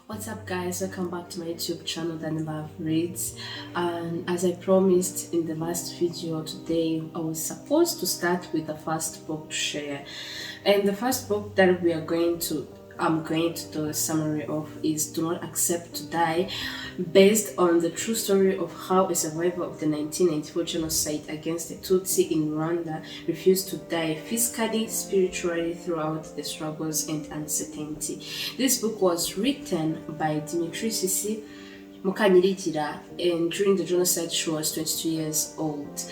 What's up, guys? Welcome back to my YouTube channel, Danny Love Reads. And as I promised in the last video, today I was supposed to start with the first book to share. And the first book that I'm going to do a summary of is Do Not Accept to Die, based on the true story of how a survivor of the 1994 genocide against the Tutsi in Rwanda refused to die physically, spiritually throughout the struggles and uncertainty. This book was written by Dimitrie, Sissi, Mukanyiligira, and during the genocide she was 22 years old.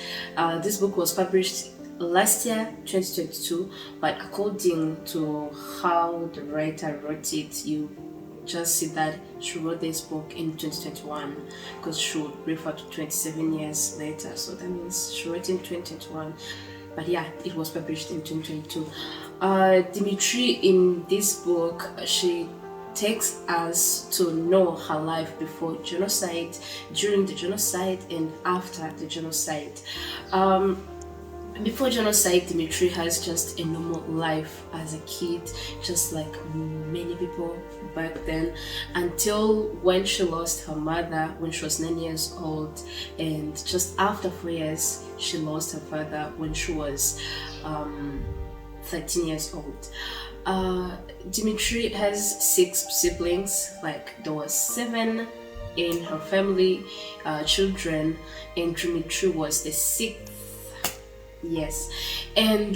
This book was published last year, 2022, but according to how the writer wrote it, you just see that she wrote this book in 2021 because she would refer to 27 years later, so that means she wrote in 2021, but yeah, it was published in 2022. Dimitrie, in this book, she takes us to know her life before genocide, during the genocide, and after the genocide. Before genocide, Dimitrie has just a normal life as a kid, just like many people back then, until when she lost her mother when she was 9 years old, and just after 4 years she lost her father when she was 13 years old. Dimitrie has 6 siblings, like there was 7 in her family, children, and Dimitrie was the 6th. Yes, and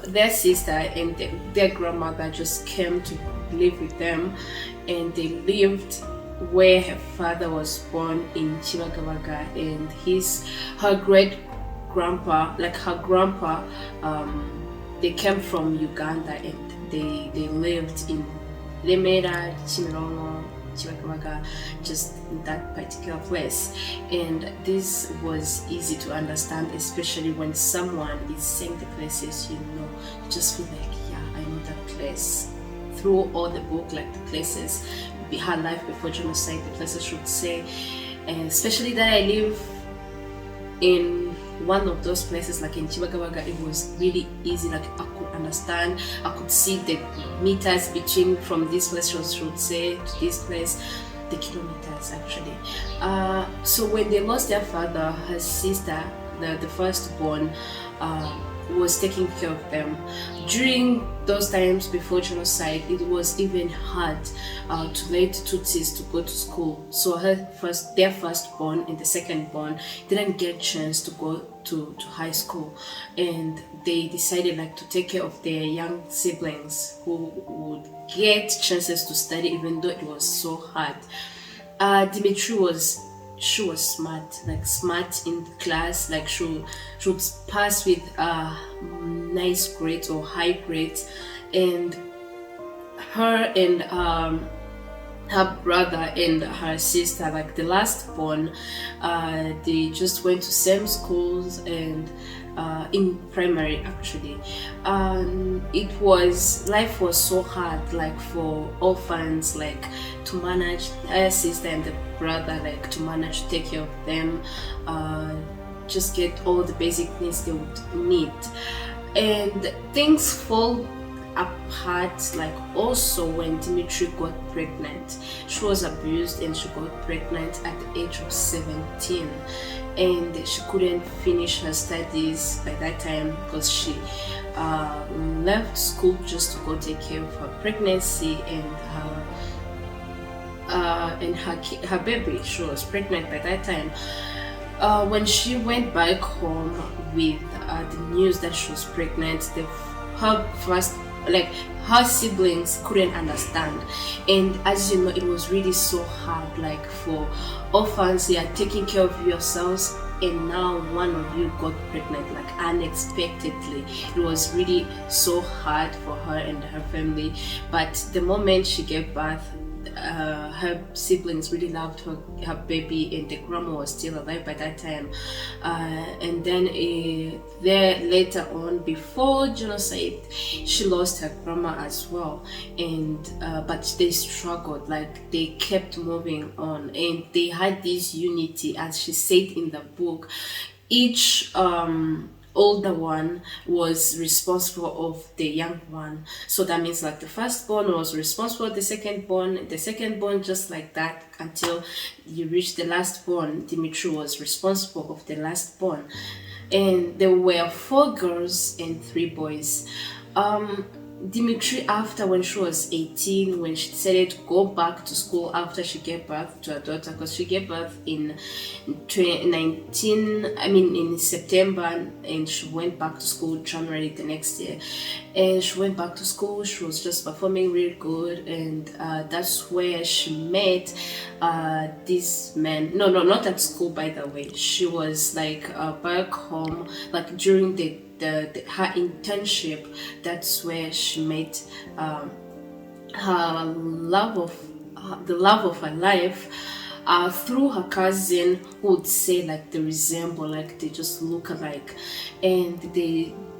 their sister and their grandmother just came to live with them, and they lived where her father was born in Chibagabaga, and her great grandpa, like her grandpa, they came from Uganda, and they lived in Lemera, Chimirongo, Chibagabaga, just in that particular place. And this was easy to understand, especially when someone is saying the places, you just feel like, yeah, I know that place. Through all the book, like the places, her life before genocide, the places should say, and especially that I live in one of those places, like in Chibagabaga, it was really easy, like I could understand, I could see the meters between from this place she would say to this place, the kilometers actually. So when they lost their father, her sister, the firstborn, was taking care of them. During those times before genocide, it was even hard to let Tutsis to go to school. So their firstborn and the secondborn didn't get a chance to go to high school, and they decided like to take care of their young siblings who would get chances to study even though it was so hard. Dimitrie was smart, like smart in class, like she would pass with nice grades or high grades, and her and her brother and her sister, like the last born, they just went to same schools and in primary actually. Life was so hard, like for orphans, like to manage her sister and the brother, like to manage to take care of them, just get all the basic needs they would need. And things fall apart, like also when Dimitrie got pregnant. She was abused and she got pregnant at the age of 17, and she couldn't finish her studies by that time because she left school just to go take care of her pregnancy and her baby. She was pregnant by that time. When she went back home with the news that she was pregnant, her siblings couldn't understand, and as you know, it was really so hard, like for orphans, they are taking care of yourselves, and now one of you got pregnant like unexpectedly. It was really so hard for her and her family, but the moment she gave birth, her siblings really loved her baby, and the grandma was still alive by that time. And then there later on, before genocide, she lost her grandma as well, and but they struggled, like they kept moving on, and they had this unity, as she said in the book. Each older one was responsible of the young one. So that means like the firstborn was responsible of the secondborn just like that until you reach the lastborn. Dimitrie was responsible of the lastborn. And there were 4 girls and 3 boys. Dimitrie, after when she was 18, when she decided to go back to school after she gave birth to her daughter, because she gave birth in 2019, in September, and she went back to school January the next year. And she went back to school, she was just performing really good, and that's where she met this man. No, not at school, by the way. She was like back home, like during her internship. That's where she met the love of her life, through her cousin, who would say like they resemble, like they just look alike. And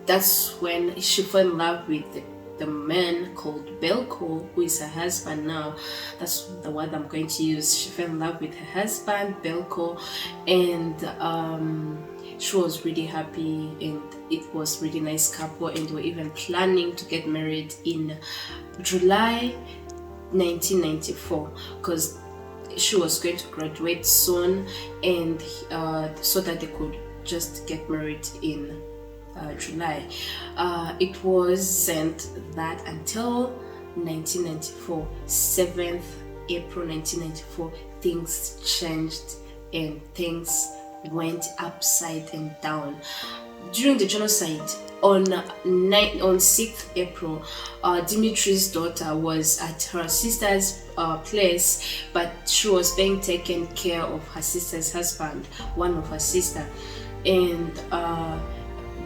that's when she fell in love with the man called Belko, who is her husband now. That's the word I'm going to use. She fell in love with her husband Belko, and she was really happy, and it was really nice couple, and they were even planning to get married in July 1994, because she was going to graduate soon, and so that they could just get married in July. It wasn't that until 1994, 7th April 1994, things changed and things went upside and down. During the genocide on 6th April, Dimitrie's daughter was at her sister's place, but she was being taken care of her sister's husband, one of her sister, and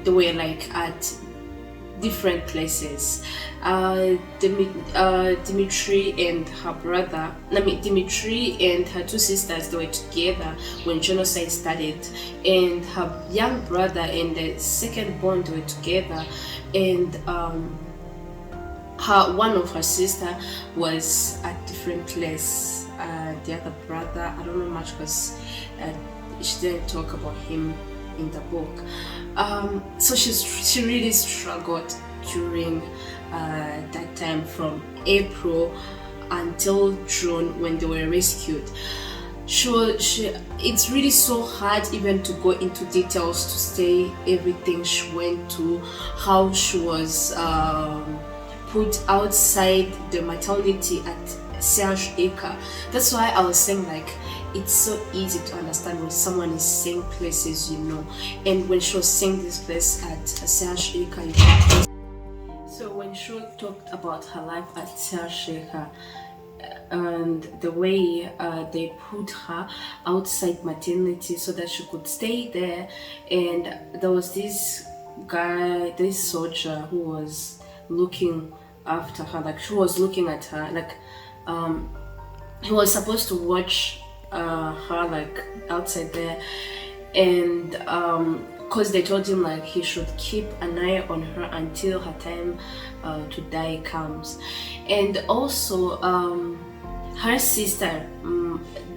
they were like at different places. Dimitrie and her brother, Dimitrie and her 2 sisters, they were together when genocide started, and her young brother and the second born, they were together, and one of her sister was at different place. The other brother, I don't know much because she didn't talk about him in the book. So she really struggled during that time from April until June when they were rescued. It's really so hard even to go into details to say everything she went to, how she was put outside the maternity at Serge Eka. That's why I was saying like it's so easy to understand when someone is saying places, and when she was saying this place at Serge Eka, so when she talked about her life at Serge Eka and the way they put her outside maternity so that she could stay there, and there was this soldier who was looking after her, like she was looking at her, like he was supposed to watch her like outside there, and because they told him like he should keep an eye on her until her time to die comes. And also her sister,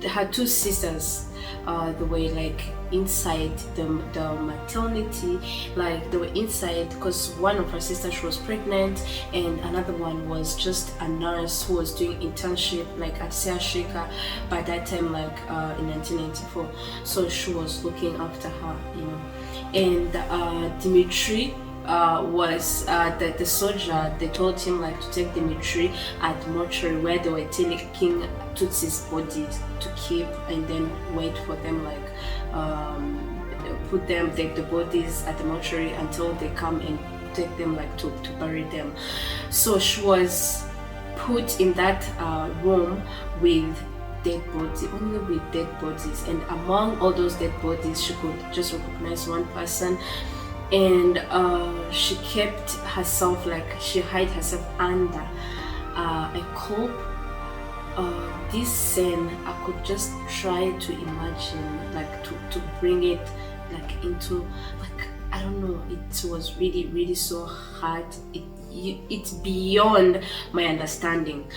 her 2 sisters, they were like inside the maternity, like they were inside because one of her sisters, she was pregnant, and another one was just a nurse who was doing internship like at Serge Eka by that time, like in 1994. So she was looking after her, and Dimitrie was the soldier. They told him like to take Dimitrie at mortuary where they were taking Tutsi's body to keep, and then wait for them, like put them, take the bodies at the mortuary until they come and take them, like to bury them. So she was put in that room with only with dead bodies, and among all those dead bodies she could just recognize one person, and she kept herself, like she hid herself under a cope. This scene I could just try to imagine, like to bring it like into, like I don't know, it was really so hard. It's beyond my understanding.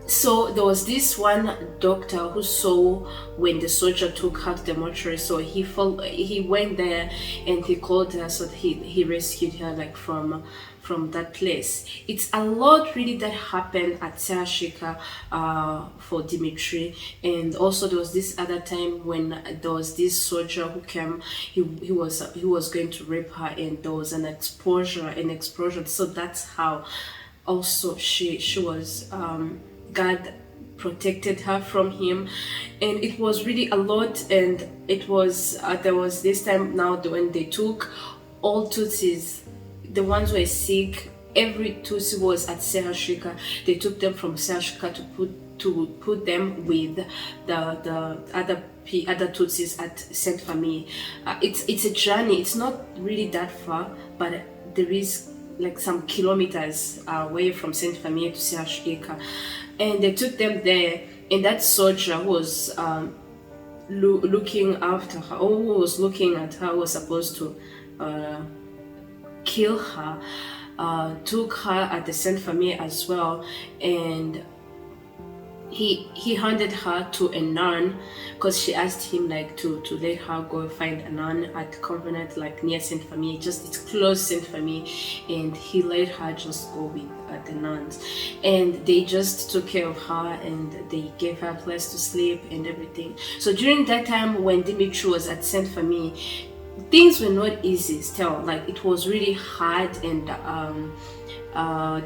So there was this one doctor who saw when the soldier took her to the mortuary. So he went there and he called her, so that he rescued her like from that place. It's a lot really that happened at Serashika for Dimitrie. And also there was this other time when there was this soldier who came. He was going to rape her, and there was an explosion. So that's how also she was God protected her from him. And it was really a lot. And it was there was this time now when they took all Tutsis, the ones who were sick. Every Tutsi was at Serashika. They took them from Serashika to put them with the other Tutsis at Saint Famille. It's a journey. It's not really that far, but there is like some kilometers away from Saint Famille to Serashika. And they took them there, and that soldier who was looking after her, or who was looking at her, was supposed to kill her, took her at the Saint Famille as well. And he handed her to a nun, because she asked him like to let her go find a nun at the convent like near Saint Famille, just it's close Saint Famille, and he let her just go with the nuns, and they just took care of her, and they gave her a place to sleep and everything. So during that time when Dimitri was at Saint Famille, things were not easy still. Like it was really hard, and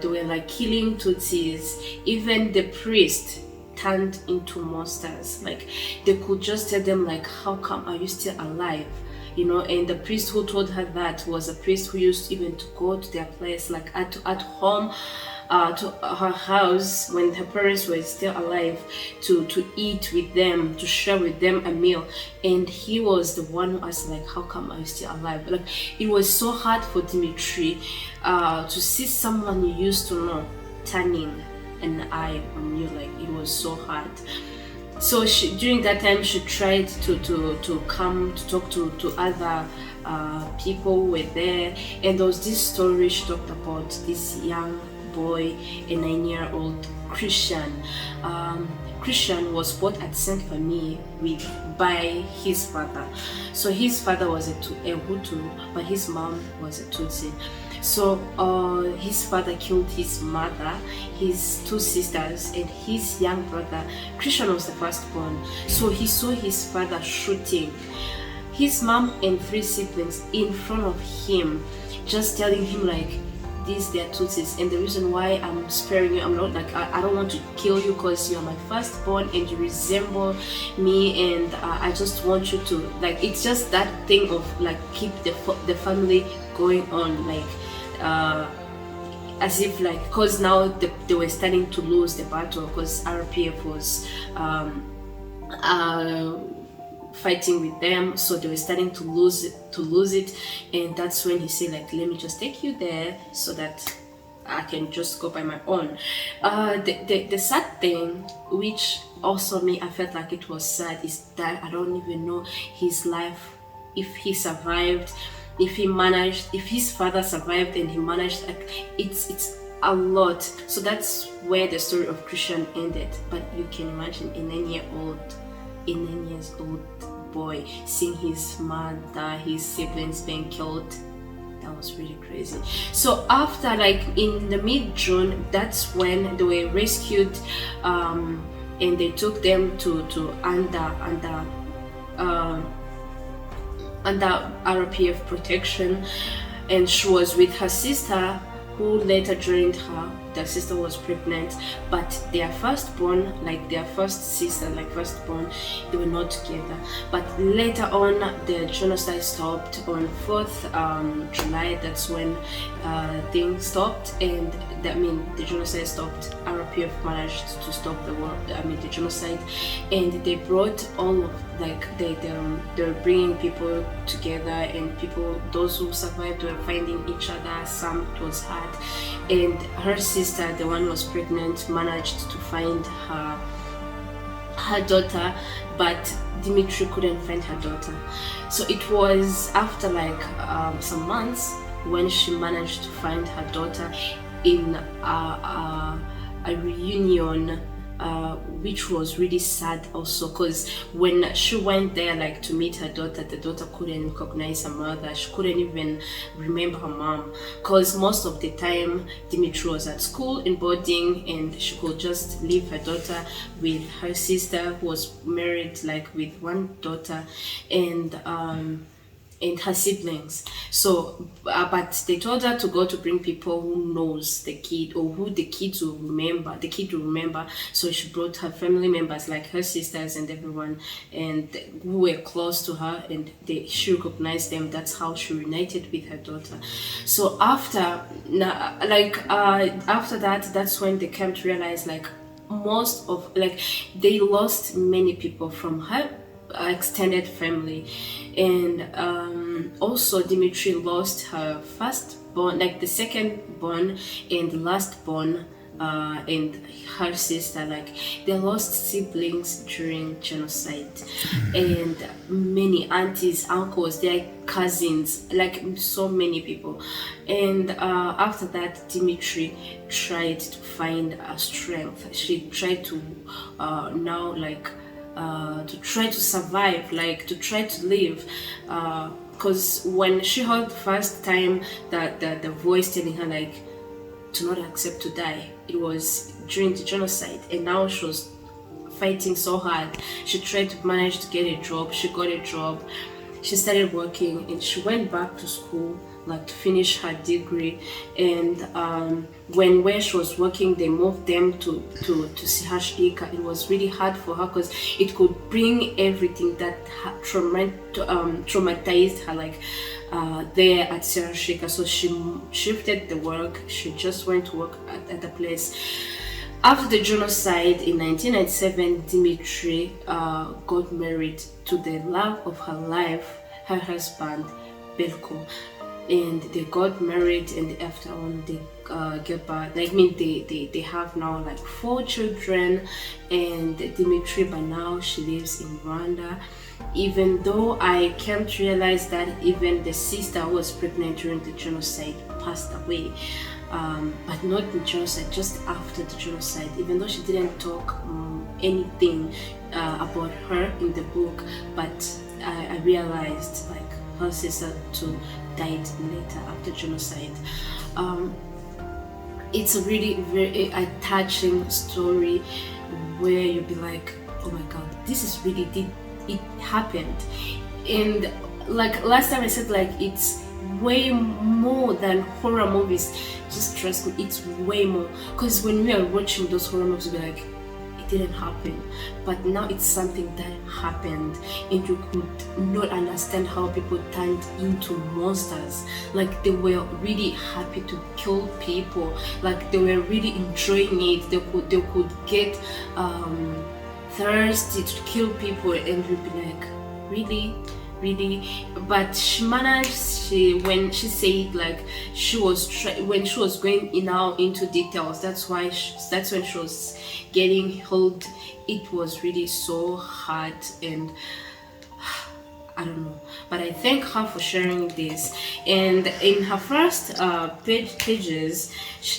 they were like killing Tutsis. Even the priest turned into monsters. Like they could just tell them like, how come are you still alive, you know? And the priest who told her that was a priest who used even to go to their place, like at home, to her house when her parents were still alive, to eat with them, to share with them a meal. And he was the one who asked like, how come are you still alive? Like it was so hard for Dimitri to see someone you used to know turning an eye on you. Like it was so hard. So during that time she tried to come to talk to other people who were there. And there was this story she talked about this young boy, a 9-year-old Christian. Christian was brought at Saint Famille by his father. So his father was a Hutu, but his mom was a Tutsi. So his father killed his mother, his 2 sisters, and his young brother. Christian was the firstborn. So he saw his father shooting his mom and 3 siblings in front of him, just telling him like, these they're Tutsis, and the reason why I'm sparing you, I'm not like, I don't want to kill you because you're my firstborn and you resemble me, and I just want you to, like, it's just that thing of like keep the family going on, like as if like, because now they were starting to lose the battle, because RPF was fighting with them, so they were starting to lose it. And that's when he said like, let me just take you there so that I can just go by my own. The sad thing, which also me, I felt like it was sad, is that I don't even know his life, if he survived, if his father survived and he managed. Like it's a lot. So that's where the story of Christian ended. But you can imagine a 9 years old boy seeing his mother, his siblings being killed. That was really crazy. So after, like in the mid-June, that's when they were rescued, and they took them to under RPF protection, and she was with her sister, who later joined her. Their sister was pregnant, but their firstborn, like their first sister, like firstborn, they were not together. But later on, the genocide stopped on 4th July. That's when things stopped, and that means the genocide stopped. RPF managed to stop the genocide, and they brought all of, like they were bringing people together, and those who survived were finding each other. Some it was hard, and her sister, the one who was pregnant, managed to find her daughter, but Dimitri couldn't find her daughter. So it was after like some months when she managed to find her daughter in a reunion which was really sad also, because when she went there like to meet her daughter, the daughter couldn't recognize her mother. She couldn't even remember her mom, because most of the time Dimitrie was at school in boarding, and she could just leave her daughter with her sister, who was married like with one daughter, and her siblings. So but they told her to go to bring people who knows the kid, or who the kids will remember, so she brought her family members like her sisters and everyone, and who were close to her, and she recognized them. That's how she reunited with her daughter. So after that, that's when they came to realize like most of like they lost many people from her extended family, and also Dimitrie lost her firstborn, like the second born and last born, and her sister. Like they lost siblings during genocide, and many aunties, uncles, their cousins, like so many people. And after that, Dimitrie tried to find strength. She tried to to try to survive, like to try to live, because when she heard the first time that the voice telling her like to not accept to die, it was during the genocide, and now she was fighting so hard. She tried to manage to get a job. She got a job. She started working, and she went back to school like to finish her degree. And where she was working, they moved them to Sissi. It was really hard for her because it could bring everything that traumatized her, like there at Sissi. So she shifted the work. She just went to work at the place. After the genocide in 1997, Dimitrie got married to the love of her life, her husband, Belko. And they got married, and after on they get back. They have now like 4 children, and Dimitrie by now she lives in Rwanda. Even though I came to realize that even the sister who was pregnant during the genocide passed away, but not the genocide, just after the genocide. Even though she didn't talk anything about her in the book, but I realized like her sister too died later after genocide. It's a really very touching story where you'll be like, oh my god, this is really it happened. And like last time I said, like it's way more than horror movies. Just trust me, it's way more, because when we are watching those horror movies we're like, it didn't happen, but now it's something that happened, and you could not understand how people turned into monsters. Like they were really happy to kill people, like they were really enjoying it. They could get thirsty to kill people, and you'd be like, really? But she managed. When she said like when she was going now into details, that's when she was getting held. It was really so hard, and I don't know, but I thank her for sharing this. And in her first pages,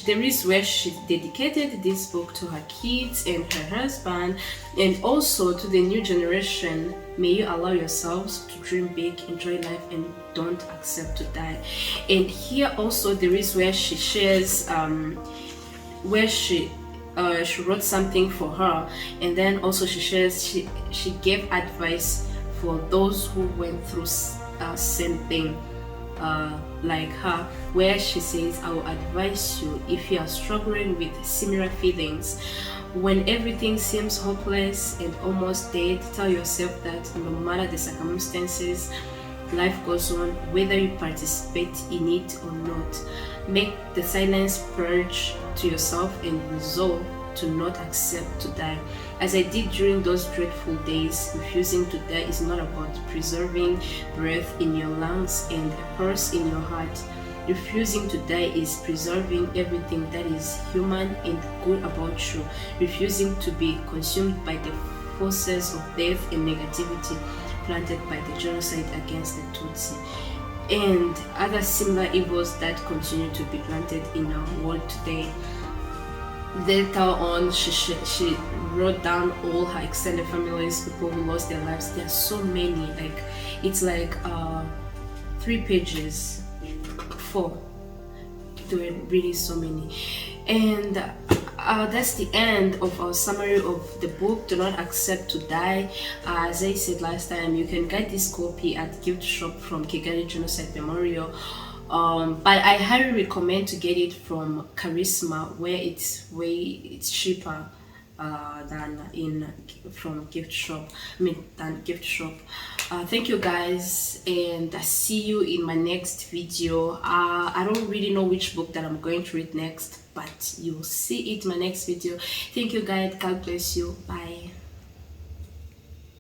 there is where she dedicated this book to her kids and her husband, and also to the new generation. May you allow yourselves to dream big, enjoy life, and don't accept to die. And here also there is where she shares where she wrote something for her, and then also she shares she gave advice for those who went through same thing like her, where she says, I will advise you, if you are struggling with similar feelings, when everything seems hopeless and almost dead, tell yourself that no matter the circumstances, life goes on, whether you participate in it or not. Make the silence purge to yourself and resolve to not accept to die. As I did during those dreadful days, refusing to die is not about preserving breath in your lungs and a pulse in your heart. Refusing to die is preserving everything that is human and good about you. Refusing to be consumed by the forces of death and negativity planted by the genocide against the Tutsi and other similar evils that continue to be planted in our world today. Later on, she wrote down all her extended families, people who lost their lives. There are so many, like it's like 3 pages, 4. There were really so many. And that's the end of our summary of the book, Do Not Accept to Die. As I said last time, you can get this copy at gift shop from Kigali Genocide Memorial. But I highly recommend to get it from Charisma, where it's cheaper than from gift shop. Than gift shop. Thank you guys, and I see you in my next video. I don't really know which book that I'm going to read next, but you'll see it in my next video. Thank you guys. God bless you. Bye.